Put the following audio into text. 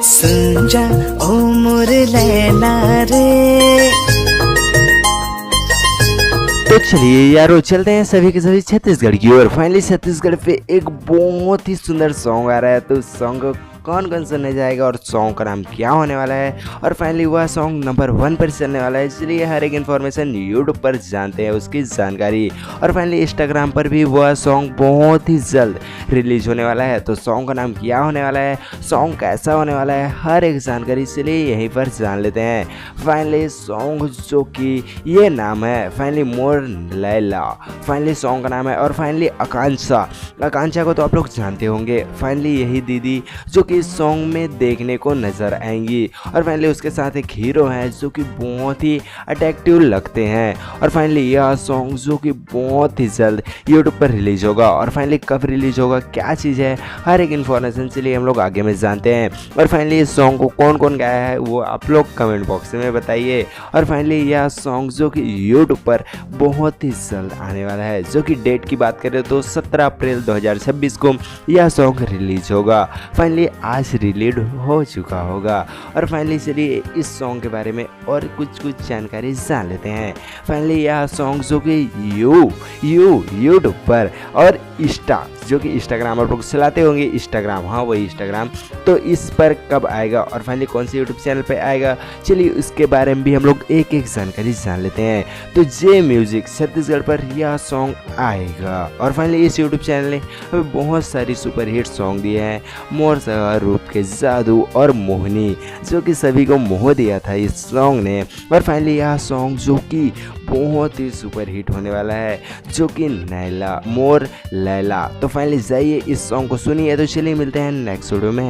सुन जा ओ मोर लैला रे। तो चलिए यारो चलते हैं सभी के सभी छत्तीसगढ़ की ओर। फाइनली छत्तीसगढ़ पे एक बहुत ही सुंदर सॉन्ग आ रहा है, तो उस सॉन्ग को कौन कौन सुनने जाएगा और सॉन्ग का नाम क्या होने वाला है, और फाइनली वह सॉन्ग नंबर 1 पर चलने वाला है। इसलिए हर एक इन्फॉर्मेशन यूट्यूब पर जानते हैं उसकी जानकारी, और फाइनली इंस्टाग्राम पर भी वह सॉन्ग बहुत ही जल्द रिलीज होने वाला है। तो सॉन्ग का नाम क्या होने वाला है, सॉन्ग कैसा होने वाला है, हर एक जानकारी इसलिए यहीं पर जान लेते हैं। फाइनली सॉन्ग जो कि ये नाम है फाइनली मोर लैला, फाइनली सॉन्ग का नाम है। और फाइनली आकांक्षा को तो आप लोग जानते होंगे, फाइनली यही दीदी जो कि इस सॉन्ग में देखने को नजर आएंगी। और फाइनली उसके साथ एक हीरो है जो कि बहुत ही अट्रैक्टिव लगते हैं। और फाइनली यह सॉन्ग जो कि बहुत ही जल्द यूट्यूब पर रिलीज होगा, और फाइनली कब रिलीज होगा, क्या चीज़ है, हर एक इन्फॉर्मेशन के लिए हम लोग आगे में जानते हैं। और फाइनली इस सॉन्ग को कौन कौन गाया है वो आप लोग कमेंट बॉक्स में बताइए। और फाइनली यह सॉन्ग जो कि यूट्यूब पर बहुत ही जल्द आने वाला है, जो कि डेट की बात करें तो 17 अप्रैल 2026 को यह सॉन्ग रिलीज होगा। फाइनली आज रिलीज हो चुका होगा। और फाइनली चलिए इस सॉन्ग के बारे में और कुछ जानकारी जान लेते हैं। फाइनली यह सॉन्ग जो कि यूट्यूब पर और जो कि इंस्टाग्राम आप लोग चलाते होंगे, इंस्टाग्राम, हाँ वही इंस्टाग्राम, तो इस पर कब आएगा और फाइनली कौन से यूट्यूब चैनल पे आएगा, चलिए उसके बारे में भी हम लोग एक एक जानकारी जान लेते हैं। तो जे म्यूजिक छत्तीसगढ़ पर यह सॉन्ग आएगा। और फाइनली इस यूट्यूब चैनल ने हमें बहुत सारी सुपर हिट सॉन्ग दिए हैं, मोर सगा रूप के जादू और मोहनी, जो कि सभी को मोह दिया था इस सॉन्ग ने। और फाइनली यह सॉन्ग जो कि बहुत ही सुपर हिट होने वाला है, जो कि मोर लैला। तो फाइनली जाइए इस सॉन्ग को सुनिए। तो चलिए मिलते हैं नेक्स्ट वीडियो में।